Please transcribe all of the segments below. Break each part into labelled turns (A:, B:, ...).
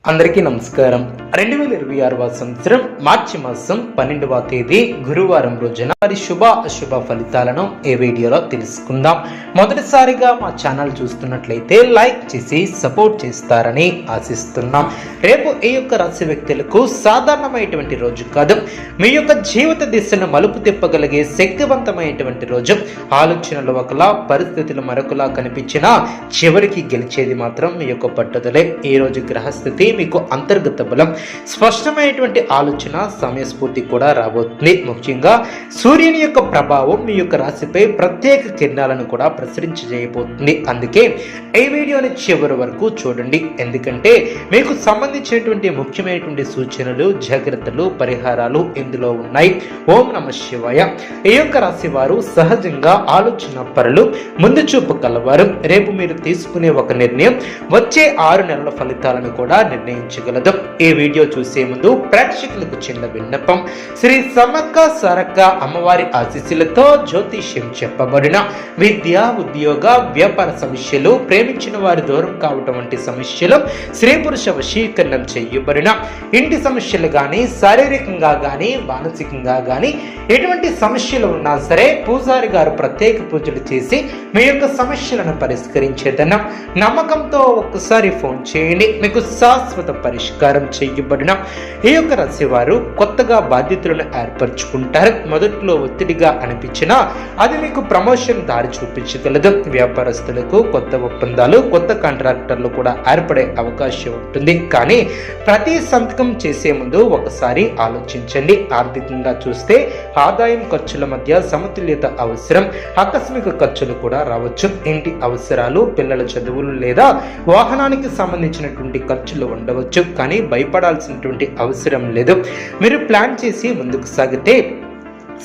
A: అందరికీ నమస్కారం. 2026 సంవత్సరం మార్చి మాసం 12వ తేదీ గురువారం రోజున మరి శుభ అశుభ ఫలితాలను ఈ వీడియోలో తెలుసుకుందాం. మొదటిసారిగా మా ఛానల్ చూస్తున్నట్లయితే లైక్ చేసి సపోర్ట్ చేస్తారని ఆశిస్తున్నాం. రేపు ఈ యొక్క రాశి వ్యక్తులకు సాధారణమైనటువంటి రోజు కాదు, మీ యొక్క జీవిత దిశను మలుపు తిప్పగలిగే శక్తివంతమైనటువంటి రోజు. ఆలోచనలు ఒకలా, పరిస్థితులు మరొకలా కనిపించినా చివరికి గెలిచేది మాత్రం మీ యొక్క పట్టుదలే. ఈ రోజు గ్రహస్థితి మీకు అంతర్గత బలం, స్పష్టమైనటువంటి ఆలోచన, సమయస్ఫూర్తి కూడా రాబోతుంది. ముఖ్యంగా సూర్యుని యొక్క ప్రభావం మీ యొక్క రాశిపై ప్రత్యేక కిరణాలను కూడా ప్రసరించజేయబోతుంది. అందుకే ఈ వీడియోని చివరి వరకు చూడండి, ఎందుకంటే మీకు సంబంధించినటువంటి ముఖ్యమైనటువంటి సూచనలు, జాగ్రత్తలు, పరిహారాలు ఇందులో ఉన్నాయి. ఓం నమః శివాయ. ఈ యొక్క రాశి వారు సహజంగా ఆలోచన పరులు, ముందు చూపు కలవారు. రేపు మీరు తీసుకునే ఒక నిర్ణయం వచ్చే 6 నెలల ఫలితాలను కూడా నిర్ణయించగలదు. ఈ వీడియో చూసే ముందు ప్రేక్షకులకు చిన్న విన్నపం. శ్రీ సమ్మక్క సారక్క అమ్మవారి ఆశీస్సులతో జ్యోతిష్యం చెప్పబడిన విద్య, ఉద్యోగ, వ్యాపార సమస్యలు, ప్రేమించిన వారి దూరం కావటం వంటి సమస్యలు, స్త్రీ పురుష వశీకరణం చేయబడిన ఇంటి సమస్యలు కానీ, శారీరకంగా కానీ, మానసికంగా కానీ ఎటువంటి సమస్యలు ఉన్నా సరే పూజారి గారు ప్రత్యేక పూజలు చేసి మీ యొక్క సమస్యలను పరిష్కరించేదన్న నమ్మకంతో ఒక్కసారి ఫోన్ చేయండి. మీకు శాశ్వత పరిష్కారం చేయబడిన ఈ యొక్క రాశి వారు కొత్తగా బాధ్యతలను ఏర్పరచుకుంటారు. మొదట్లో ఒత్తిడిగా అనిపించినా అది మీకు ప్రమోషన్ దారి చూపించగలదు. వ్యాపారస్తులకు కొత్త ఒప్పందాలు, కొత్త కాంట్రాక్టర్లు కూడా ఏర్పడే అవకాశం ఉంటుంది. కానీ ప్రతి సంతకం చేసే ముందు ఒకసారి ఆలోచించండి. ఆర్థికంగా చూస్తే ఆదాయం ఖర్చుల మధ్య సమతుల్యత అవసరం. ఆకస్మిక ఖర్చులు కూడా రావచ్చు. ఇంటి అవసరాలు, పిల్లల చదువులు లేదా వాహనానికి సంబంధించినటువంటి ఖర్చులు ఉండవచ్చు. కానీ భయపడాల్సినటువంటి అవసరం లేదు. మీరు ప్లాన్ చేసి ముందుకు సాగితే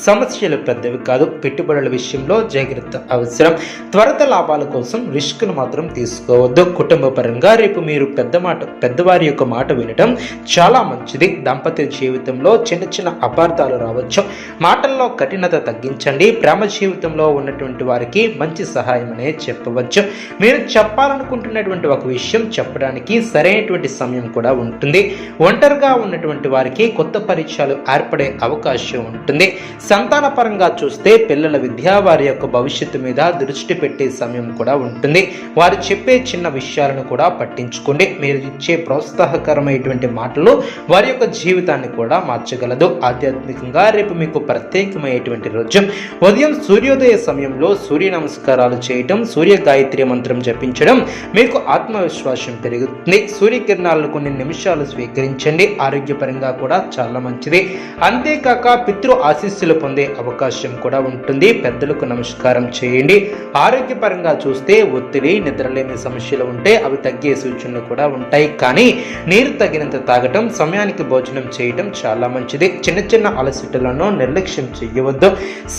A: సమస్యలు పెద్దవి కాదు. పెట్టుబడుల విషయంలో జాగ్రత్త అవసరం. త్వరిత లాభాల కోసం రిస్క్ను మాత్రం తీసుకోవద్దు. కుటుంబ పరంగా రేపు మీరు పెద్దవారి యొక్క మాట వినటం చాలా మంచిది. దాంపత్య జీవితంలో చిన్న చిన్న అపార్థాలు రావచ్చు. మాటల్లో కఠినత తగ్గించండి. ప్రేమ జీవితంలో ఉన్నటువంటి వారికి మంచి సహాయం అనే చెప్పవచ్చు. మీరు చెప్పాలనుకుంటున్నటువంటి ఒక విషయం చెప్పడానికి సరైనటువంటి సమయం కూడా ఉంటుంది. ఒంటరిగా ఉన్నటువంటి వారికి కొత్త పరిచయాలు ఏర్పడే అవకాశం ఉంటుంది. సంతాన పరంగా చూస్తే పిల్లల విద్య, వారి యొక్క భవిష్యత్తు మీద దృష్టి పెట్టే సమయం కూడా ఉంటుంది. వారు చెప్పే చిన్న విషయాలను కూడా పట్టించుకోండి. మీరు ఇచ్చే ప్రోత్సాహకరమైనటువంటి మాటలు వారి యొక్క జీవితాన్ని కూడా మార్చగలదు. ఆధ్యాత్మికంగా రేపు మీకు ప్రత్యేకమైనటువంటి రోజు. ఉదయం సూర్యోదయ సమయంలో సూర్య నమస్కారాలు చేయటం, సూర్య గాయత్రి మంత్రం జపించడం మీకు ఆత్మవిశ్వాసం పెరుగుతుంది. సూర్యకిరణాలను కొన్ని నిమిషాలు స్వీకరించండి. ఆరోగ్యపరంగా కూడా చాలా మంచిది. అంతేకాక పితృ ఆశీస్సులు పొందే అవకాశం కూడా ఉంటుంది. పెద్దలకు నమస్కారం చేయండి. ఆరోగ్యపరంగా చూస్తే ఒత్తిడి, నిద్రలేని సమస్యలు ఉంటే అవి తగ్గే సూచనలు కూడా ఉంటాయి. కానీ నీరు తగినంత తాగటం, సమయానికి భోజనం చేయటం చాలా మంచిది. చిన్న చిన్న అలసటలను నిర్లక్ష్యం చేయవద్దు.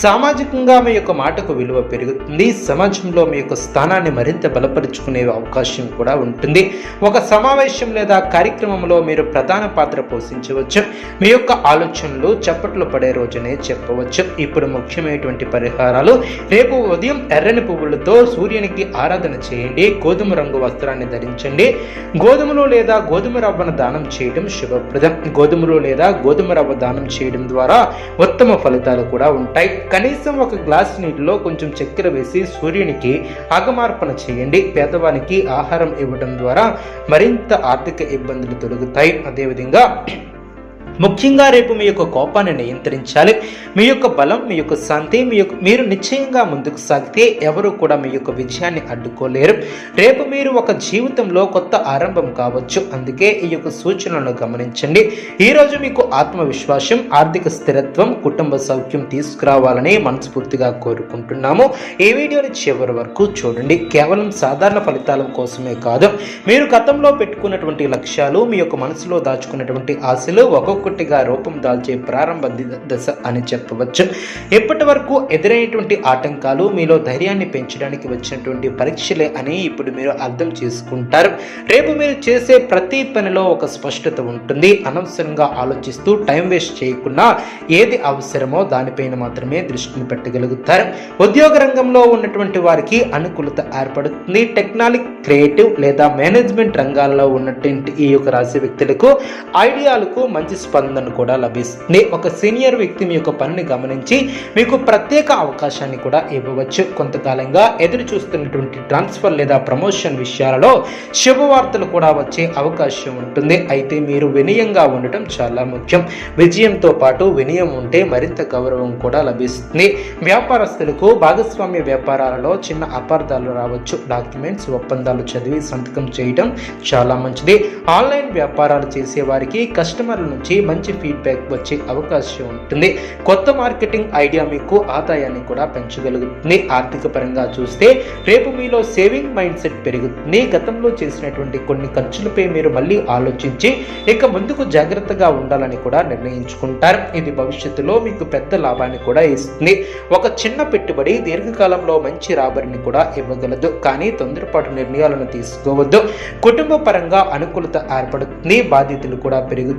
A: సామాజికంగా మీ యొక్క మాటకు విలువ పెరుగుతుంది. సమాజంలో మీ యొక్క స్థానాన్ని మరింత బలపరుచుకునే అవకాశం కూడా ఉంటుంది. ఒక సమావేశం లేదా కార్యక్రమంలో మీరు ప్రధాన పాత్ర పోషించవచ్చు. మీ యొక్క ఆలోచనలు చప్పట్లు పడే రోజునే చెప్పవచ్చు. ఇప్పుడు ముఖ్యమైనటువంటి పరిహారాలు. రేపు ఉదయం ఎర్రని పువ్వులతో సూర్యునికి ఆరాధన చేయండి. గోధుమ రంగు వస్త్రాన్ని ధరించండి. గోధుమలు లేదా గోధుమ రవ్వను దానం చేయడం శుభప్రదం. గోధుమలు లేదా గోధుమ రవ్వ దానం చేయడం ద్వారా ఉత్తమ ఫలితాలు కూడా ఉంటాయి. కనీసం ఒక గ్లాస్ నీటిలో కొంచెం చక్కెర వేసి సూర్యునికి ఆగమార్పణ చేయండి. పేదవానికి ఆహారం ఇవ్వడం ద్వారా మరింత ఆర్థిక ఇబ్బందులు తొలగుతాయి. అదేవిధంగా ముఖ్యంగా రేపు మీ యొక్క కోపాన్ని నియంత్రించాలి. మీ యొక్క బలం, మీ యొక్క శాంతి, మీరు నిశ్చయంగా ముందుకు సాగితే ఎవరు కూడా మీ యొక్క విజయాన్ని అడ్డుకోలేరు. రేపు మీరు ఒక జీవితంలో కొత్త ఆరంభం కావచ్చు. అందుకే ఈ యొక్క సూచనలను గమనించండి. ఈరోజు మీకు ఆత్మవిశ్వాసం, ఆర్థిక స్థిరత్వం, కుటుంబ సౌఖ్యం తీసుకురావాలని మనస్ఫూర్తిగా కోరుకుంటున్నాము. ఈ వీడియోని చివరి వరకు చూడండి. కేవలం సాధారణ ఫలితాల కోసమే కాదు, మీరు గతంలో పెట్టుకున్నటువంటి లక్ష్యాలు, మీ యొక్క మనసులో దాచుకున్నటువంటి ఆశలు ఒక్కొక్క ఒక్కొక్కటిగా రూపం దాల్చే ప్రారంభ దశ అని చెప్పవచ్చు. ఇప్పటి వరకు ఎదురైనటువంటి ఆటంకాలు మీలో ధైర్యాన్ని పెంచడానికి వచ్చినటువంటి పరీక్షలే అని ఇప్పుడు మీరు అర్థం చేసుకుంటారు. రేపు మీరు చేసే ప్రతి పనిలో ఒక స్పష్టత ఉంటుంది. అనవసరంగా ఆలోచిస్తూ టైం వేస్ట్ చేయకుండా ఏది అవసరమో దానిపైన మాత్రమే దృష్టిని పెట్టగలుగుతారు. ఉద్యోగ రంగంలో ఉన్నటువంటి వారికి అనుకూలత ఏర్పడుతుంది. టెక్నాలజీ, క్రియేటివ్ లేదా మేనేజ్మెంట్ రంగాల్లో ఉన్నటువంటి ఈ యొక్క రాశి వ్యక్తులకు ఐడియాలకు మంచి స్పందన కూడా లభిస్తుంది. ఒక సీనియర్ వ్యక్తి మీ యొక్క పనిని గమనించి మీకు ప్రత్యేక అవకాశాన్ని కూడా ఇవ్వవచ్చు. కొంతకాలంగా ఎదురు చూస్తున్నటువంటి ట్రాన్స్ఫర్ లేదా ప్రమోషన్ విషయాలలో శుభవార్తలు కూడా వచ్చే అవకాశం ఉంటుంది. అయితే మీరు వినయంగా ఉండటం చాలా ముఖ్యం. విజయంతో పాటు వినయం ఉంటే మరింత గౌరవం కూడా లభిస్తుంది. వ్యాపారస్తులకు భాగస్వామ్య వ్యాపారాలలో చిన్న అపార్థాలు రావచ్చు. డాక్యుమెంట్స్, ఒప్పందాలు చదివి సంతకం చేయడం చాలా మంచిది. ఆన్లైన్ వ్యాపారాలు చేసే వారికి కస్టమర్ల నుంచి మంచి ఫీడ్బ్యాక్ వచ్చే అవకాశం ఉంటుంది. కొత్త మార్కెటింగ్ ఐడియా మీకు ఆదాయాన్ని కూడా పెంచగలుగుతుంది. ఆర్థిక పరంగా చూస్తే రేపు మీలో సేవింగ్ మైండ్ సెట్ పెరుగుతుంది. గతంలో చేసినటువంటి కొన్ని ఖర్చులపై మీరు మళ్ళీ ఆలోచించి ఇక ముందుకు జాగ్రత్తగా ఉండాలని కూడా నిర్ణయించుకుంటారు. ఇది భవిష్యత్తులో మీకు పెద్ద లాభాన్ని కూడా ఇస్తుంది. ఒక చిన్న పెట్టుబడి దీర్ఘకాలంలో మంచి రాబడిని కూడా ఇవ్వగలదు. కానీ తొందరపాటు నిర్ణయాలను తీసుకోవద్దు. కుటుంబ పరంగా అనుకూలత ఏర్పడుతుంది. బాధ్యతలు కూడా పెరుగుతాయి.